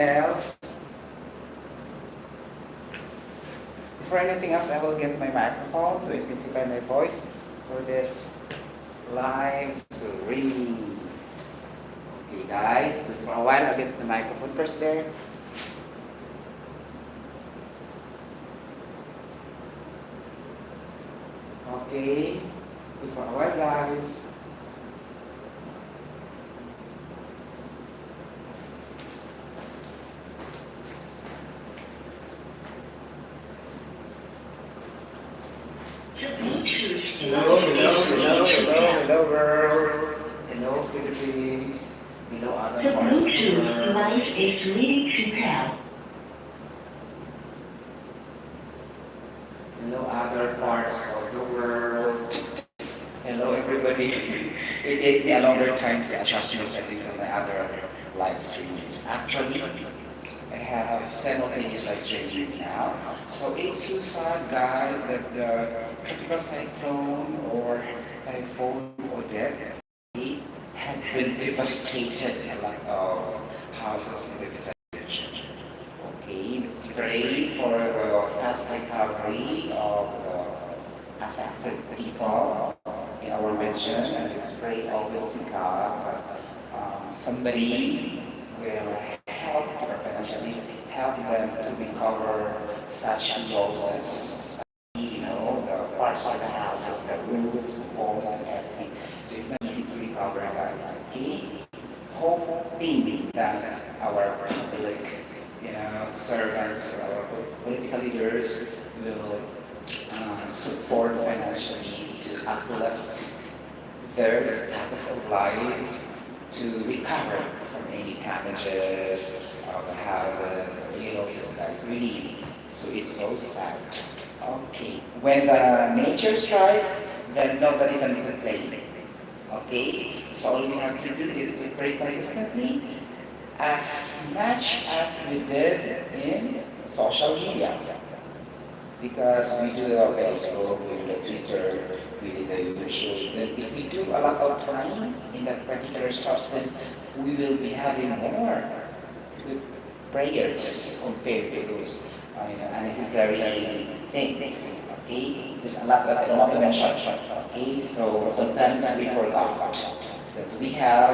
else. Before anything else, I will get my microphone to intensify my voice for this live stream. Okay, guys. So for a while, I'll get the microphone first there. Okay. For a while, guys. Hello world. Hello Philippines. Hello other parts of the world. Device is ready to pair. Hello other parts of the world. Hello everybody. It takes me a longer time to adjust my settings than my other live streams. Actually, I have simultaneous live streaming now. So it's so sad, guys, that the tropical cyclone or typhoon Odette had been devastated a lot of houses in the vicinity. Okay, let's pray for the fast recovery of the affected people in our region, and let's pray always to God that somebody will help or financially help them to recover such losses, the parts of the houses, the roofs, the walls, and everything. So it's not easy to recover, guys. Okay? Hoping that our public, servants or our political leaders will support financially to uplift their status of lives to recover from any damages of the houses or any losses, guys. Really. So it's so sad. Okay. When the nature strikes, then nobody can complain. Okay? So all we have to do is to pray consistently as much as we did in social media. Because we do the Facebook, we do the Twitter, we do the YouTube. Then if we do a lot of time in that particular stuff, then we will be having more good prayers compared to those unnecessary things. Okay, there's a lot that I don't want to mention. Okay, so sometimes we forgot that we have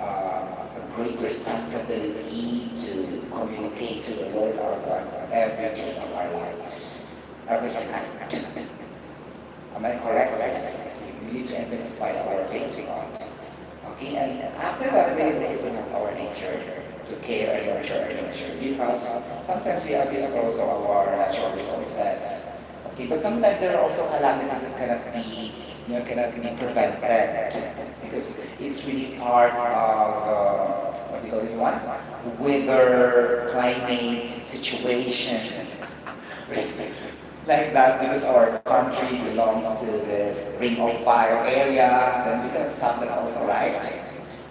a great responsibility to communicate to the Lord our God every day of our lives, every second. Am I correct? Yes. We need to intensify our faith to God. Okay, and after that, we need to have our nature, to care and nurture our nature, because sometimes we abuse also our natural resources. Okay, but sometimes there are also calamities that cannot be prevented, because it's really part of what do you call this one? Weather, climate, situation. Like that, because our country belongs to this ring of fire area, then we cannot stop that also, right?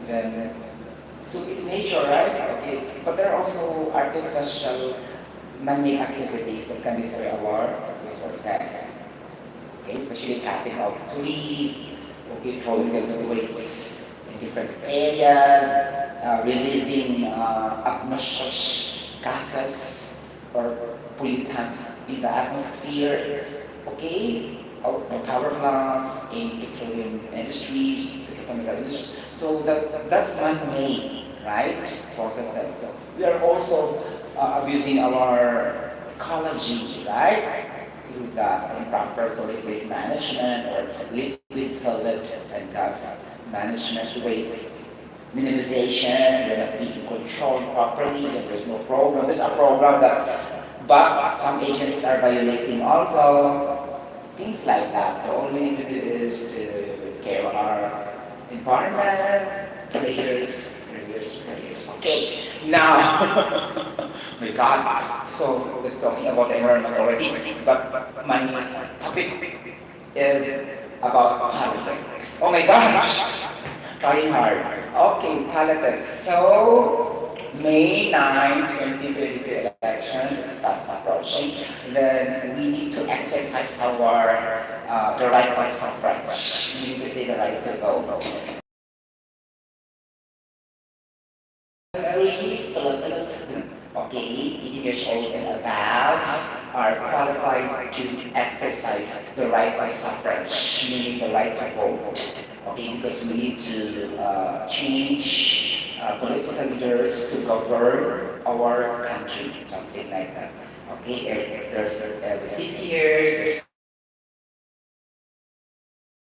Then, so it's nature, right? Okay, but there are also artificial man-made activities that can destroy our resources. Okay, especially cutting of trees, okay, throwing different wastes in different areas, releasing obnoxious gases or pollutants in the atmosphere, okay, the power plants, in petroleum industries, petrochemical industries. So that's man-made, right, processes. So we are also abusing our ecology, right, through the improper solid waste management or liquid, solid, and gas management waste minimization. We're not being controlled properly, and there's no program. There's a program but some agencies are violating also, things like that. So all we need to do is to care of our environment, prayers. Okay, now, my God. So let's talking about the environment already, but my topic is about politics. Oh my gosh, trying hard. Okay, politics. So May 9, 2022 election is fast approaching. Then we need to exercise the right of suffrage. We need to say the right to vote. Every Filipino citizen okay, 18 years old and above are qualified to exercise the right of suffrage, meaning the right to vote. Okay, because we need to change political leaders to govern our country, something like that. Okay, there's every 6 years,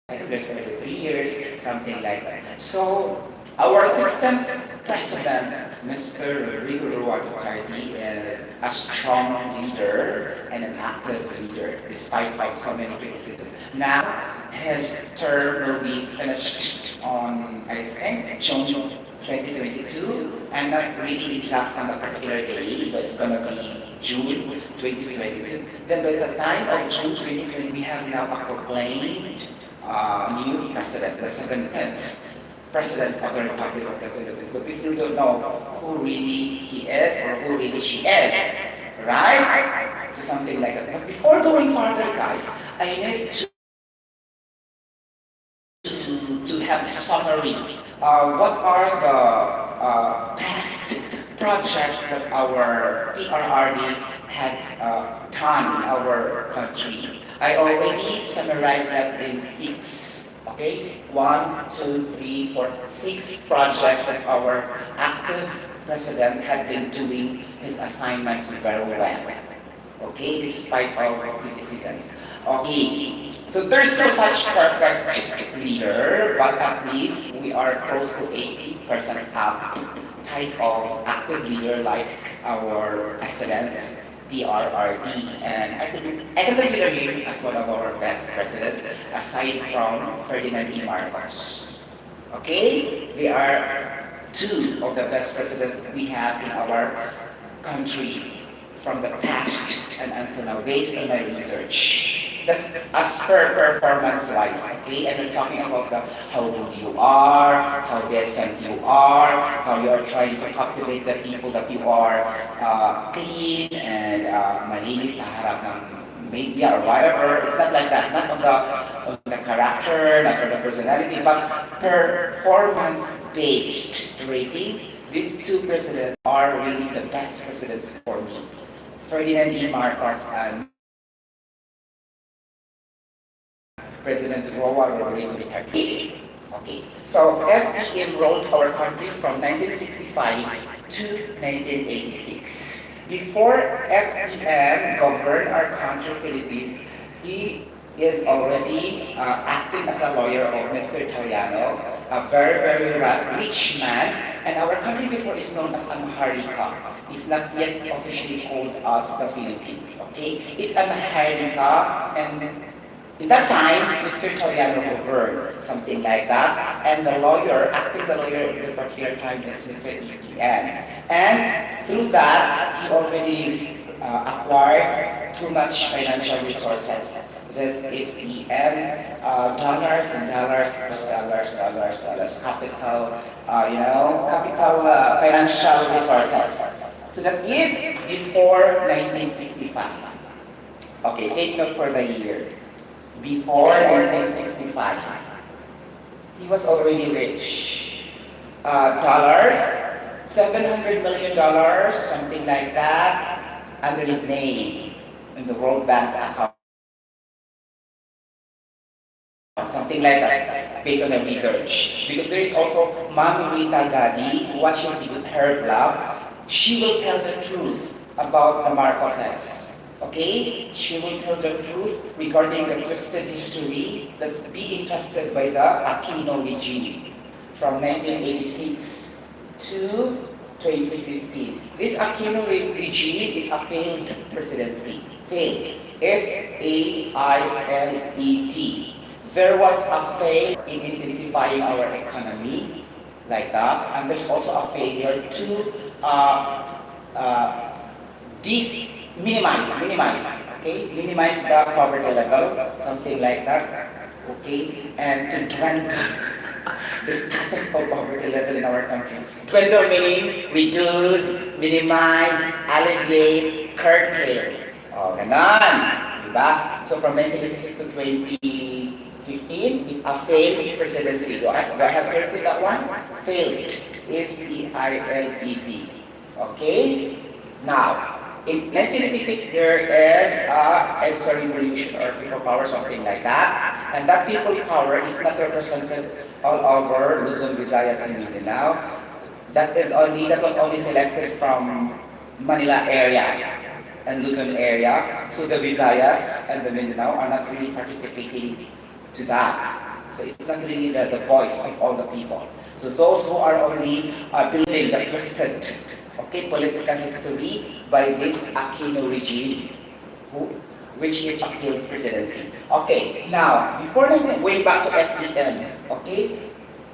I think there's every 3 years, something like that. So our system president, Mr. Rodrigo Roa Duterte, is a strong leader and an active leader, despite of so many criticisms. Now, his term will be finished on, I think, June 2022. I'm not really exact on the particular day, but it's gonna be June 2022. Then by the time of June 2020, we have now a proclaimed new president, the 17th president of the Republic of the Philippines. But we still don't know who really he is or who really she is, right? So something like that. But before going further, guys, I need to have a summary. What are the past projects that our PRRD had done in our country? I already summarized that in 6. Okay, 1, 2, 3, 4, 6 projects that our active president had been doing his assignments very well. Okay, despite of criticisms. Okay, so there's no such perfect leader, but at least we are close to 80% up type of active leader like our president, PRRD, and I can consider him as one of our best presidents, aside from Ferdinand E. Marcos. Okay, they are 2 of the best presidents we have in our country from the past and until now, based on my research. That's as per performance-wise, okay? And we're talking about how good you are, how decent you are, how you are trying to captivate the people, that you are clean and malinis sa harap ng media or whatever. It's not like that. Not on the character, not on the personality, but performance-based rating. These 2 presidents are really the best presidents for me. Ferdinand E. Marcos and President Roa Rodrigo Duterte. Okay, so FE enrolled our country from 1965 to 1986. Before FEM governed our country, Philippines, he is already acting as a lawyer of Mr. Italiano, a very, very rich man, and our country before is known as Amharica. It's not yet officially called as the Philippines, okay? It's Amharica, and in that time, Mr. Italiano governed, something like that, and the lawyer, acting the lawyer at the particular time is Mr. EPN. And through that, he already acquired too much financial resources. This FEM, dollars, capital, capital financial resources. So that is before 1965. Okay, take note for the year. Before 1965, he was already rich. Dollars, $700 million, something like that, under his name in the World Bank account. Something like that, based on the research. Because there is also Ma'am Rita Gadi, watches her vlog. She will tell the truth about the Marcoses. Okay? She will tell the truth regarding the twisted history that's being tested by the Aquino regime from 1986 to 2015. This Aquino regime is a failed presidency. Failed. Failed. There was a failure in intensifying our economy, like that, and there's also a failure to minimize the poverty level, something like that, okay, and to dwindle the status of poverty level in our country. Dwindle meaning reduce, minimize, alleviate, curtail. O, ganon, diba? So from 1986 to 2015 is a failed presidency. Do I have corrected that one? Failed. Failed. Okay? Now, in 1986, there is a EDSA revolution or people power, something like that. And that people power is not represented all over Luzon, Visayas, and Mindanao. That was only selected from Manila area and Luzon area. So the Visayas and the Mindanao are not really participating to that. So it's not really the voice of all the people. So those who are only building the twisted, okay, political history by this Aquino regime, who, which is a failed presidency. Okay, now, before going back to FDM, okay,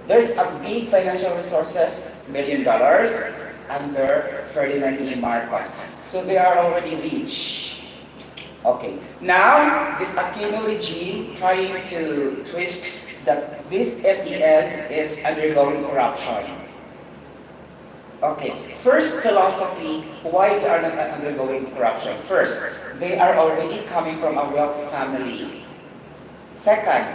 there's a big financial resources, $1 million, under Ferdinand E. Marcos. So they are already rich. Okay, now this Aquino regime trying to twist that this FDM is undergoing corruption. Okay, first philosophy, why they are not undergoing corruption. First, they are already coming from a wealth family. Second,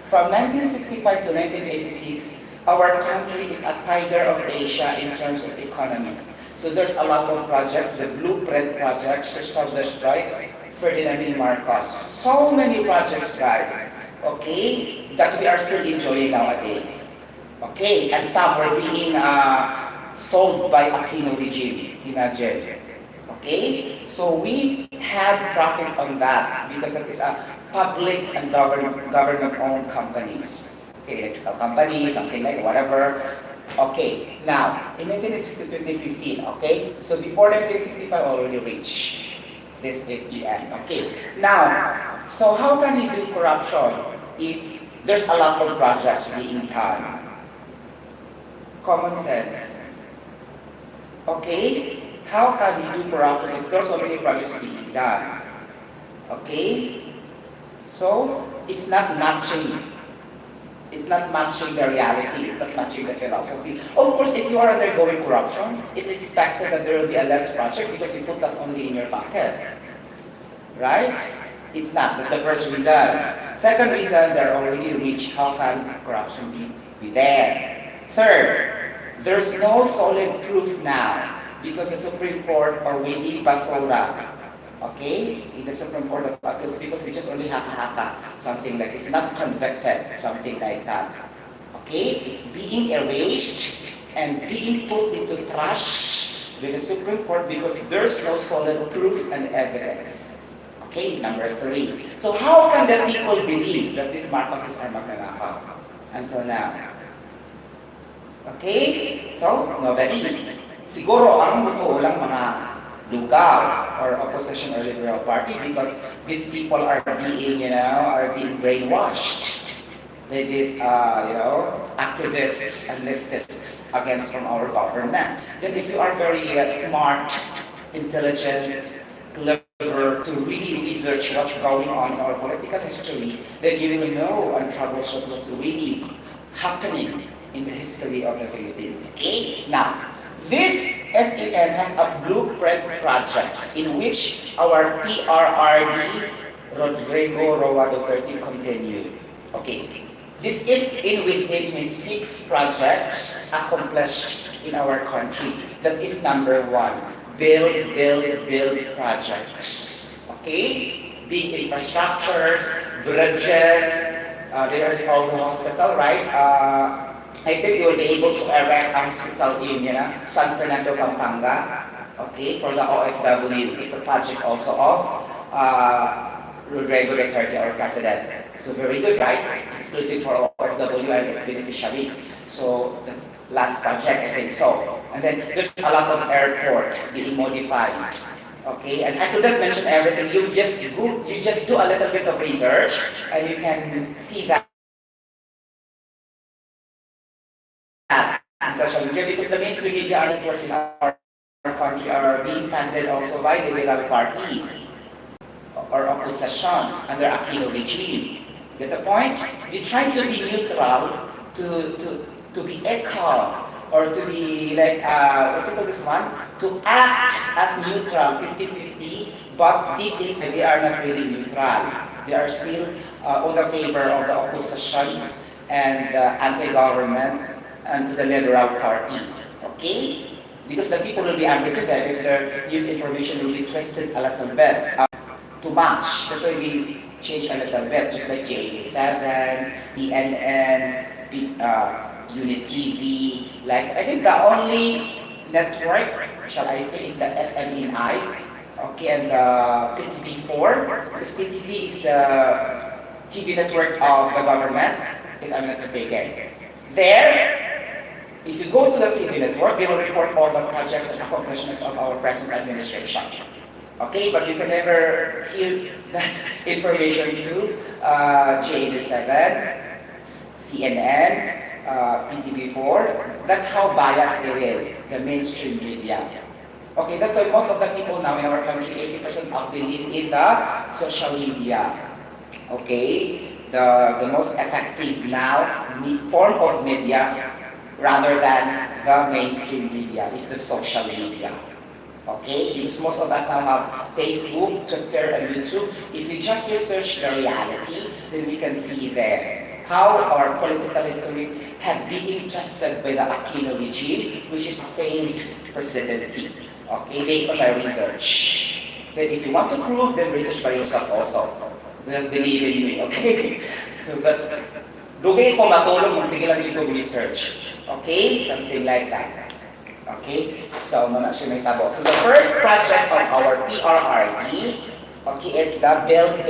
from 1965 to 1986, our country is a tiger of Asia in terms of economy. So there's a lot of projects, the blueprint projects established by Ferdinand E. Marcos. So many projects, guys, okay, that we are still enjoying nowadays. Okay, and some were being sold by Aquino regime, imagine. Okay, so we had profit on that because that is a public and government-owned companies. Okay, electrical companies, something like whatever. Okay, now, in 1960 to 2015, okay, so before 1965 already reached this FEM. Okay, now, so how can you do corruption if there's a lot of projects being done? Common sense. Okay, how can you do corruption if there's so many projects being done? Okay, so it's not matching. It's not matching the reality, it's not matching the philosophy. Of course, if you are undergoing corruption, it's expected that there will be a less project because you put that only in your pocket. Right? It's not. That's the first reason. Second reason, they're already rich. How can corruption be there? Third, there's no solid proof now because the Supreme Court already basura. Okay, in the Supreme Court of Appeals, because it's just only haka-haka, something like, it's not convicted, something like that. Okay, it's being erased and being put into trash with the Supreme Court because there's no solid proof and evidence. Okay, number 3. So how can the people believe that these Marcoses are magnanakaw until now? Okay, so nobody. Siguro ang totoo lang mga lugaw or opposition or liberal party because these people are being brainwashed by these activists and leftists against from our government. Then if you are very smart, intelligent, clever to really research what's going on in our political history, then you will know on troubleshoot what's really happening in the history of the Philippines. Okay, now this FEM has a blueprint project in which our PRRD Rodrigo Roa Duterte continued. Okay, this is within his 6 projects accomplished in our country. That is number 1, build projects. Okay, big infrastructures, bridges. There is also hospital, right? I think you will be able to erect a hospital in San Fernando, Pampanga, okay, for the OFW. It's a project also of Rodrigo Duterte, our president. So very good, right? Exclusive for OFW and its beneficiaries. So that's last project, I think so. And then there's a lot of airport being modified. Okay, and I couldn't mention everything. You just do a little bit of research, and you can see that in social media because the mainstream media networks in our country are being funded also by liberal parties or oppositions under Aquino regime. Get the point? They try to be neutral, to be equal, or to be like, what do you call this one? To act as neutral, 50-50, but deep inside they are not really neutral. They are still on the favor of the opposition and anti-government and to the liberal party. Okay? because the people will be angry to them if their news information will be twisted a little bit too much. That's why we change a little bit, just like JA7, CNN, Unit TV. Like I think the only network, shall I say, is the SMNI. Okay, and the PTV4, because PTV is the TV network of the government, if I'm not mistaken. There, if you go to the TV network, they will report all the projects and accomplishments of our present administration. Okay, but you can never hear that information to JN7, CNN, PTV4. That's how biased it is, the mainstream media. Okay, that's why most of the people now in our country, 80% believe in the social media. Okay, the most effective now form of media rather than the mainstream media is the social media. Okay, because most of us now have Facebook, Twitter, and YouTube. If we just research the reality, then we can see there how our political history had been trusted by the Aquino regime, which is a failed presidency. Okay, based on my research. Then if you want to prove, then research by yourself also. Then believe in me, okay? So that's, dugay ko matulong, magsige lang dito research. Okay, something like that. Okay, so muna siya may tabo. So the first project of our PRRD, okay, is the build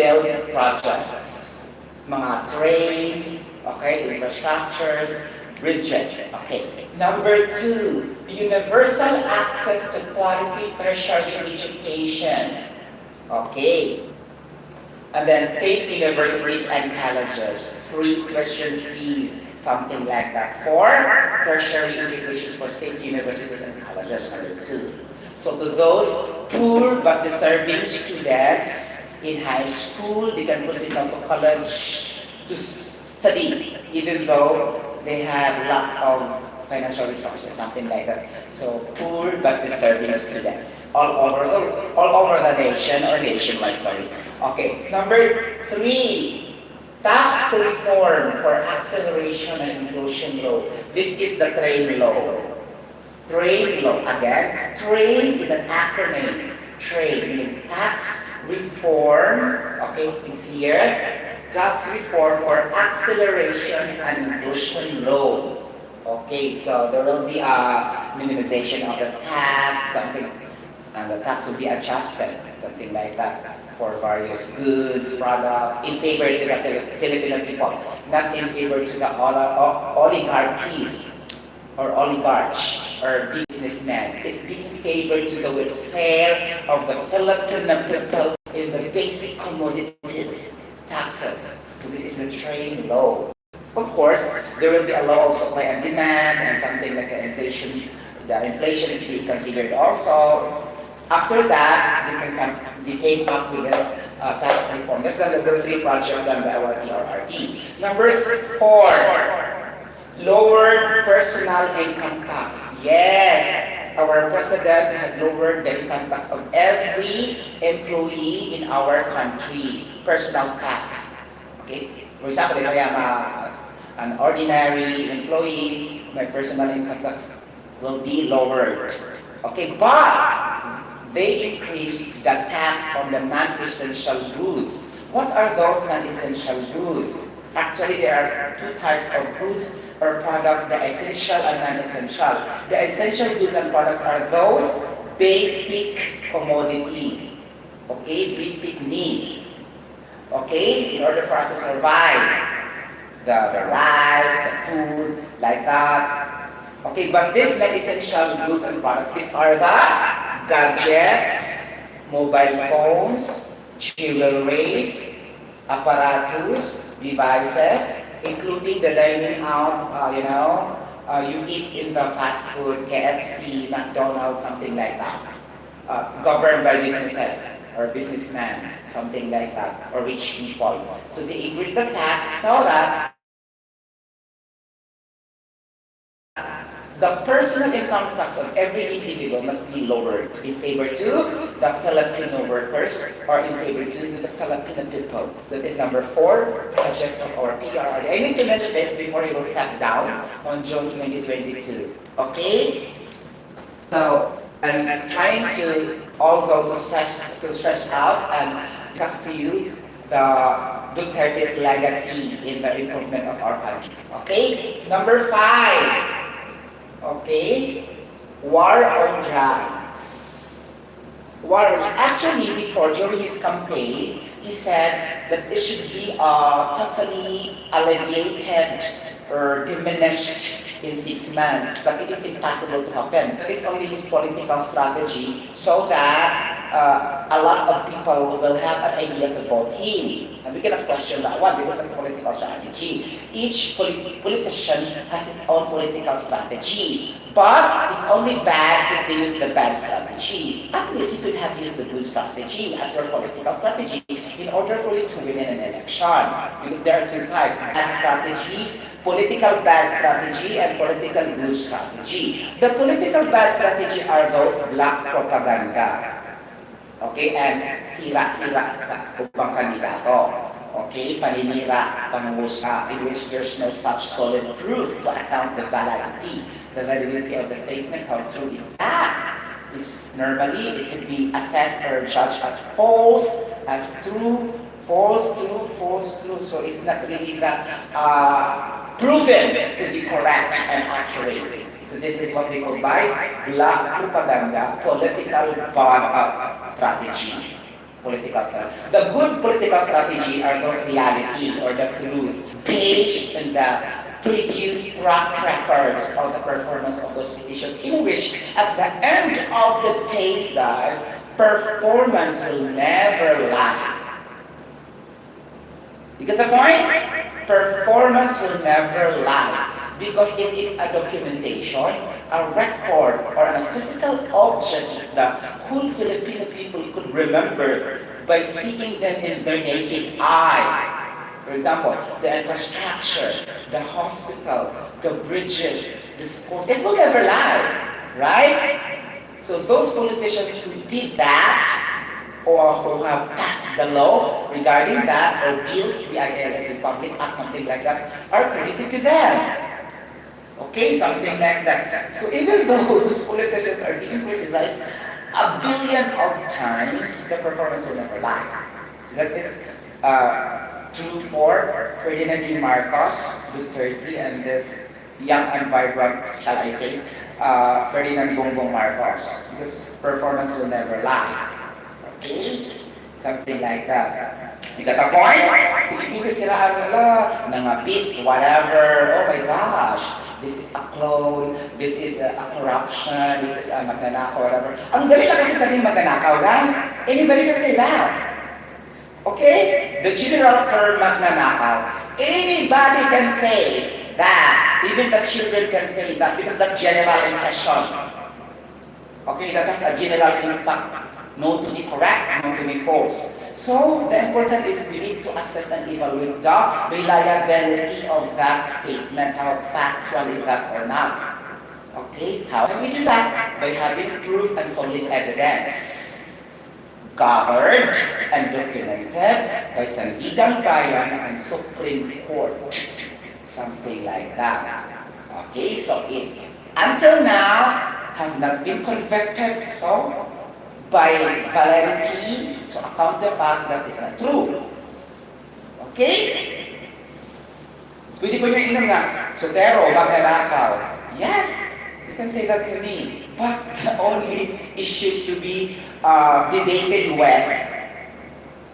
projects. Mga train, okay, infrastructures, bridges. Okay. Number 2, universal access to quality tertiary education. Okay. And then state universities and colleges, free tuition fees, something like that for tertiary education for states, universities, and colleges. Number 2. So to those poor but deserving students in high school, they can proceed now to college to study, even though they have lack of financial resources, something like that. So poor but deserving students all over the nation or nationwide. Sorry. Okay. Number 3, tax reform for acceleration and inclusion law. This is the train law. Train law again. Train is an acronym. Train meaning tax reform. Okay, is here. Tax reform for acceleration and inclusion law. Okay, so there will be a minimization of the tax, something, and the tax will be adjusted, something like that, for various goods, products, in favor to the Filipino people, not in favor to the oligarchies or oligarchs or businessmen. It's being favored to the welfare of the Filipino people in the basic commodities, taxes. So this is the trade law. Of course, there will be a law of supply and demand and something like the inflation. The inflation is being considered also. After that, they came up with this tax reform. That's the number 3 project done by our PRRD. Number 4, lowered personal income tax. Yes, our president had lowered the income tax of every employee in our country. Personal tax. Okay, for example, if I am an ordinary employee, my personal income tax will be lowered. Okay, but they increased the tax on the non-essential goods. What are those non-essential goods? Actually, there are 2 types of goods or products, the essential and non-essential. The essential goods and products are those basic commodities, okay, basic needs, okay, in order for us to survive. The rice, the food, like that. Okay, but these non-essential goods and products, these are the gadgets, mobile phones, jewelries, apparatus, devices, including the dining out, you eat in the fast food, KFC, McDonald's, something like that. Governed by businesses or businessmen, something like that, or rich people. So they increase the tax so that the personal income tax of every individual must be lowered in favor to the Filipino workers or in favor to the Filipino people. So this is number 4 projects of our PRRD. I need to mention this before he will step down on June 2022. Okay? So I'm trying to also to stress out and discuss to you the Duterte's legacy in the improvement of our country. Okay? Number 5. Okay? War on drugs. War on actually before during his campaign, he said that it should be totally alleviated or diminished in 6 months, but it is impossible to happen. That is only his political strategy so that a lot of people will have an idea to vote him. And we cannot question that one because that's political strategy. Each politician has its own political strategy. But it's only bad if they use the bad strategy. At least you could have used the good strategy as your political strategy in order for you to win in an election. Because there are two types, bad strategy, political bad strategy, and political good strategy. The political bad strategy are those black propaganda. Okay, and sira-sira sa upang kandidato. Okay, paninira, pangusga, in which there's no such solid proof to account the validity of the statement. How true is that? Is normally it could be assessed or judged as false, as true, false, true, false, true. So it's not really that proven to be correct and accurate. So this is what we call by black propaganda, political strategy. Political strategy. The good political strategy are those reality or the truth based on the previous track records of the performance of those politicians, in which at the end of the day, guys, performance will never lie. You get the point? Performance will never lie. Because it is a documentation, a record, or a physical object that the whole Filipino people could remember by seeing them in their naked eye. For example, the infrastructure, the hospital, the bridges, the schools, it will never lie, right? So those politicians who did that, or who have passed the law regarding that, or bills, BILs, Republic Act, something like that, are credited to them. Okay, something like that. So even though those politicians are being criticized a billion of times, the performance will never lie. So that is true for Ferdinand E. Marcos, Duterte, and this young and vibrant, shall I say, Ferdinand Bongbong Marcos, because performance will never lie. Okay? Something like that. You got the point? So ibig sila nangapit, whatever. Oh my gosh. This is a clone, this is a corruption, this is a magnanakaw, whatever. Ang dali lang kasi sabihin magnanakaw, guys. Anybody can say that. Okay? The general term magnanakaw. Anybody can say that. Even the children can say that because that general impression. Okay, that has a general impact. No to be correct, no to be false. So, the important is we need to assess and evaluate the reliability of that statement. How factual is that or not? Okay, how can we do that? By having proof and solid evidence. Gathered and documented by Sandigang Bayan and Supreme Court. Something like that. Okay, so if until now has not been convicted, so by validity to account the fact that is not true. Okay? So, pwede ko nyo inom na, Sotero, magnanakaw. Yes, you can say that to me. But the only issue to be debated with,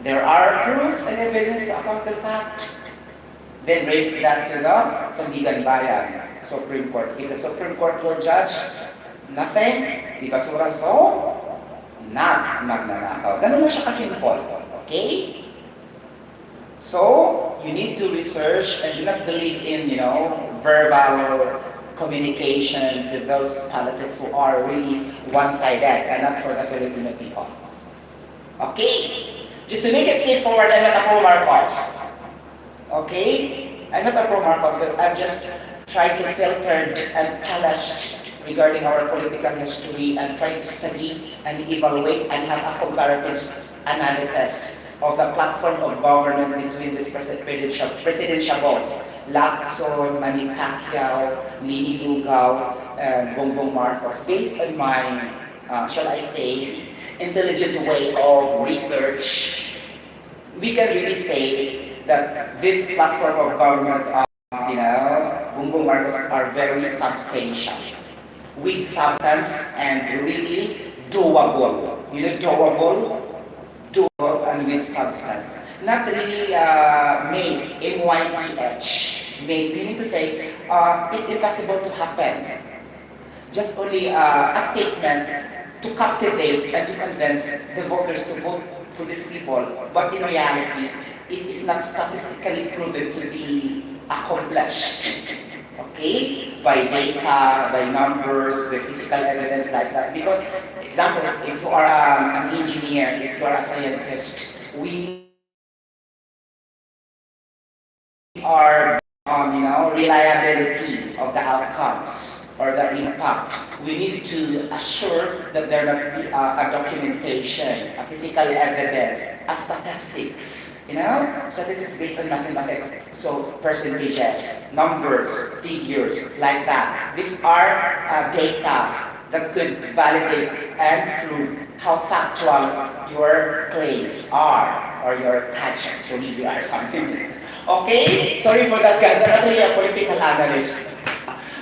there are proofs and evidence to account the fact. Then raise that to the Sandigan Bayan, Supreme Court. If the Supreme Court will judge, nothing, di basura, so not magnanakaw. Ganun lang siya kasimple. Okay? So, you need to research and do not believe in, verbal communication to those politics who are really one-sided and not for the Filipino people. Okay? Just to make it straightforward, I'm not a pro-Marcos. Okay? I'm not a pro-Marcos, but I've just tried to filter and polished regarding our political history and try to study and evaluate and have a comparative analysis of the platform of government between these presidentials, Lacson, Manny Pacquiao, Lili Lugao, and Bongbong Marcos, based on my, shall I say, intelligent way of research, we can really say that this platform of government of, Bongbong Marcos are very substantial, with substance and really doable. Doable and with substance. Not really made, M-Y-T-H, made, meaning to say it's impossible to happen. Just only a statement to captivate and to convince the voters to vote for these people. But in reality, it is not statistically proven to be accomplished. Okay? By data, by numbers, by physical evidence like that. Because, example, if you are an engineer, if you are a scientist, we are reliability of the outcomes or the impact. We need to assure that there must be a documentation, a physical evidence, a statistics. Statistics based on mathematics. So percentages, numbers, figures, like that. These are data that could validate and prove how factual your claims are or your projects really are something. Okay? Sorry for that, guys. I'm not really a political analyst.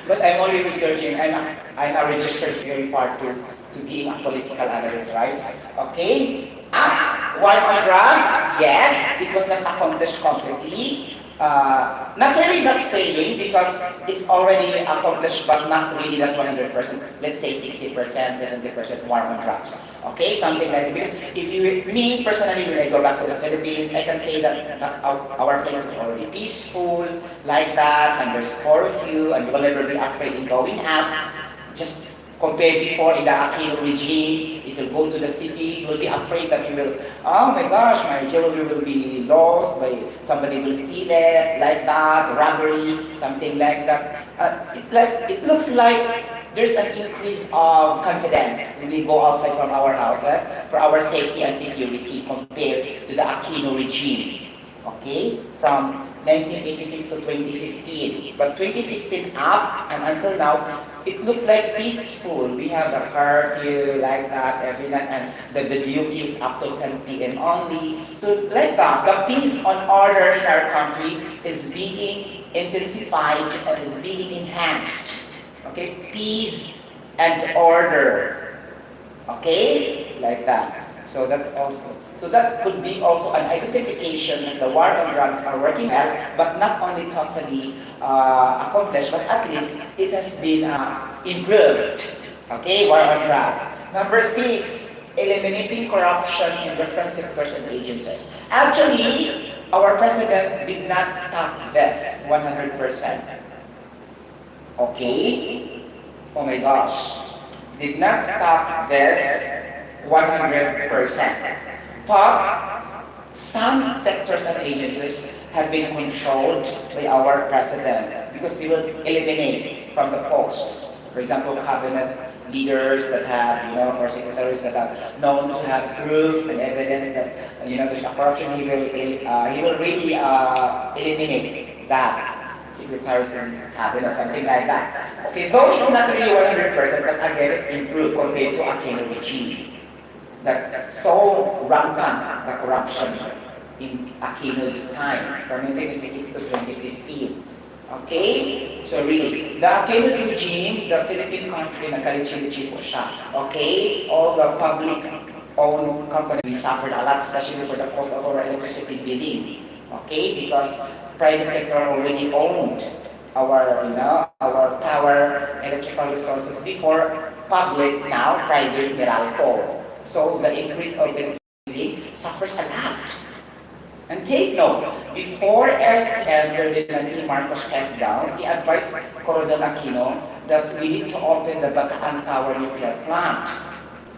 But I'm only researching. I'm a registered very far to being a political analyst, right? Okay? War on drugs, yes, it was not accomplished completely. Not really not failing because it's already accomplished, but not really that 100%. Let's say 60%, 70% war on drugs. Okay, something like that. Because me personally, when I go back to the Philippines, I can say that our place is already peaceful, like that, and there's curfew, and you will never be afraid in going out. Just compared before in the Aquino regime, if you go to the city, you will be afraid that you will, oh my gosh, my jewelry will be lost, by somebody will steal it, like that, robbery, something like that. It looks like there's an increase of confidence when we go outside from our houses for our safety and security compared to the Aquino regime. Okay, from 1986 to 2015. But 2016 up and until now, it looks like peaceful. We have the curfew like that every night, and the duty is up to 10 p.m. only. So like that, the peace and order in our country is being intensified and is being enhanced. Okay, peace and order. Okay, like that. So that could be also an identification that the war on drugs are working well, but not only totally accomplished, but at least it has been improved. Okay, war on drugs. Number 6, eliminating corruption in different sectors and agencies. Actually, our president did not stop this 100%. Okay? Oh my gosh. Did not stop this 100%. But some sectors and agencies have been controlled by our president because he will eliminate from the post. For example, cabinet leaders that have, or secretaries that are known to have proof and evidence that, there's a corruption, he will really eliminate that. Secretaries in his cabinet, something like that. Okay, though it's not really 100%, but again, it's improved compared to Aquino regime. That's so rampant, the corruption in Aquino's time, from 1986 to 2015. Okay? So really, the Aquino's regime, the Philippine country, nagkalitsi-litsi po siya. Okay? All the public-owned companies suffered a lot, especially for the cost of our electricity billing. Okay? Because private sector already owned our power, electrical resources before public, now private Meralco. So the increase of electricity suffers a lot. And take note, before Ferdinand Marcos stepped down, he advised Corazon Aquino that we need to open the Bataan Power Nuclear Plant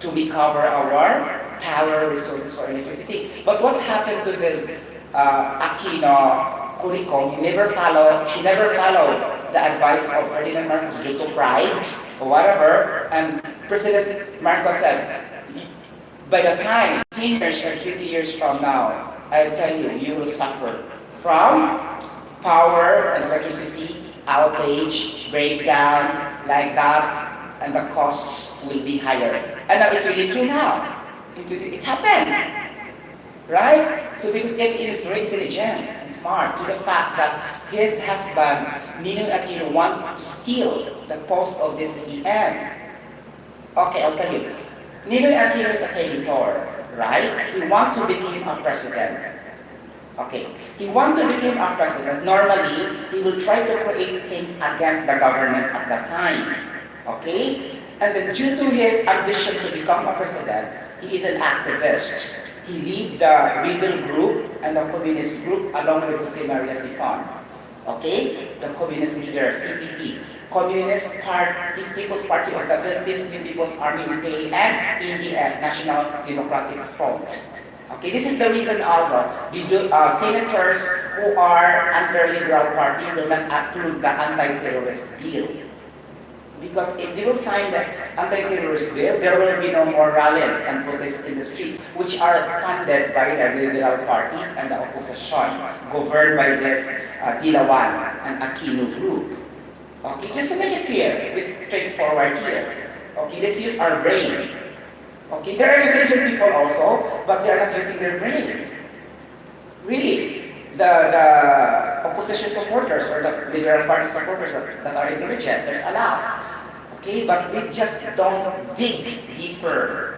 to recover our power resources for electricity. But what happened to this Aquino curriculum? She never followed the advice of Ferdinand Marcos due to pride or whatever. And President Marcos said, by the time 10 years or 20 years from now, I tell you, you will suffer from power and electricity outage, breakdown, like that, and the costs will be higher. And now it's really true now. It's happened. Right? So because FEM is very intelligent and smart to the fact that his husband, Ninoy Aquino, want to steal the post of this EM. Okay, I'll tell you. Ninoy Aquino is a senator, right? He want to become a president. Okay, he want to become a president. Normally, he will try to create things against the government at that time. Okay? And then due to his ambition to become a president, he is an activist. He lead the rebel group and the communist group along with Jose Maria Sison. Okay? The communist leader, CPP. Communist Party, People's Party of the Philippines, New People's Army, UPA, and NDF, National Democratic Front. Okay, this is the reason also the senators who are under Liberal Party will not approve the anti-terrorist bill. Because if they will sign the anti-terrorist bill, there will be no more rallies and protests in the streets, which are funded by the liberal parties and the opposition, governed by this Dilawan and Aquino group. Okay, just to make it clear, it's straightforward here. Okay, let's use our brain. Okay, there are intelligent people also, but they are not using their brain. Really, the opposition supporters or the liberal party supporters that are intelligent, there's a lot. Okay, but they just don't dig deeper.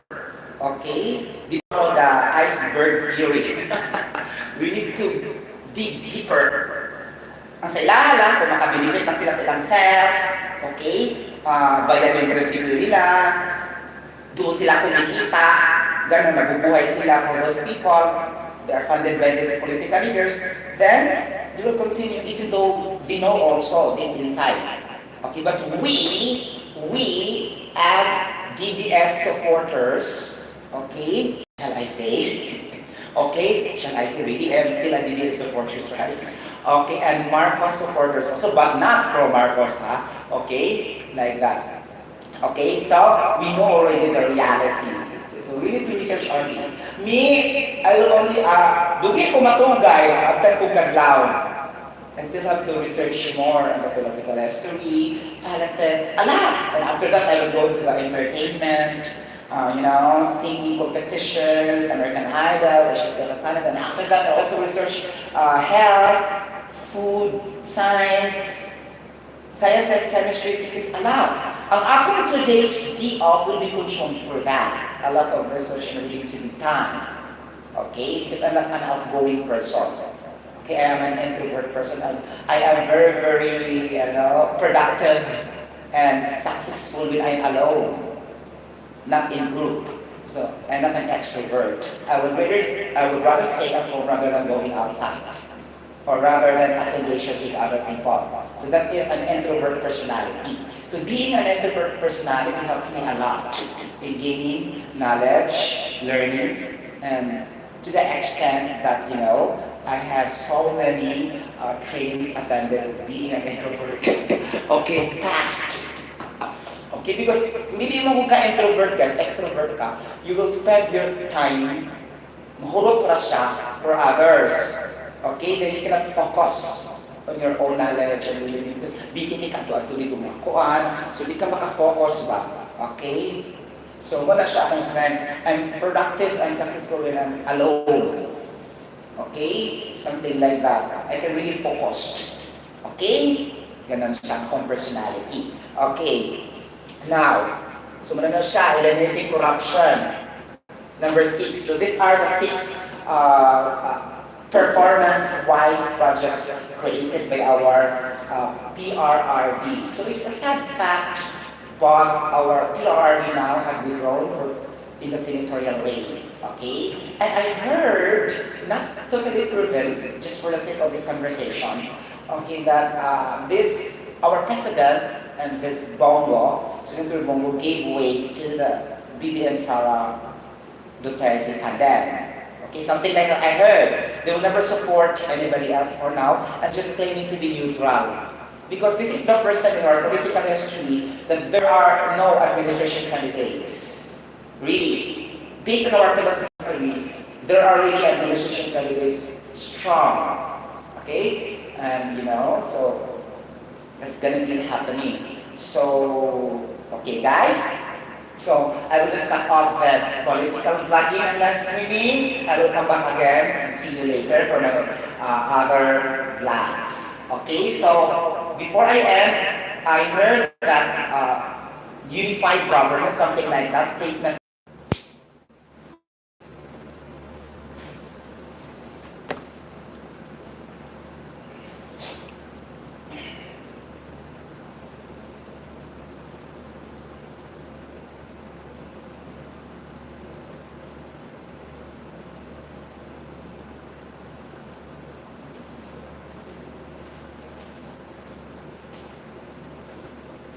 Okay, they call the iceberg theory. We need to dig deeper. Ang sa ilalim, kung makabenefit lang sila silang self, okay, bayan yung prinsipyo nila, doon sila kumikita, gano'n, nabubuhay sila for those people, they are funded by these political leaders, then they will continue even though they know also deep inside. Okay, but we as DDS supporters, okay, shall I say, really, I'm still a DDS supporters, right? Okay, and Marcos supporters also, but not pro-Marcos, okay, like that. Okay, so we know already the reality. So we need to research only. Me, I will only, dugi ko matong guys, after ko kadlaw. I still have to research more on the political history, politics, a lot. And after that, I will go to the entertainment, singing competitions, American Idol, Asia's Got Talent. And after that, I also research health, food, sciences, chemistry, physics, a lot. Ang akong today's day off will be consumed for that. A lot of research and reading to be done. Okay? Because I'm not an outgoing person. Okay, I am an introvert person. I am very, very, productive and successful when I'm alone, not in group. So I'm not an extrovert. I would rather stay at home rather than going outside, or rather than affiliations with other people. So that is an introvert personality. So being an introvert personality helps me a lot in gaining knowledge, learnings, and to the extent that, I have so many trainings attended being an introvert. Okay, fast. Okay, because hindi mo ka introvert guys, extrovert ka, you will spend your time, mahulot ra siya for others. Okay, then you cannot focus on your own knowledge and learning because busy ka to dito mga kuan, so di ka makafocus ba? Okay? So wala siya akong strength. I'm productive and successful when I'm alone. Okay? Something like that. I can really focus. Okay? Ganon siya akong personality. Okay. Now, sumunod na siya, eliminating corruption. Number 6. So these are the 6 performance-wise projects created by our PRRD. So it's a sad fact, but our PRRD now have withdrawn in the senatorial race. Okay? And I heard, not totally proven, just for the sake of this conversation, okay, that our president and this Bongo, Senator Bongo, gave way to the BBM Sara Duterte tandem. Okay, something like that I heard. They will never support anybody else for now and just claiming to be neutral. Because this is the first time in our political history that there are no administration candidates. Really. Based on our political history, there are really administration candidates strong. Okay? And so that's gonna be happening. So, okay guys. So, I will just cut off this political vlogging and live streaming. I will come back again and see you later for my other vlogs. Okay, so before I end, I heard that unified government, something like that statement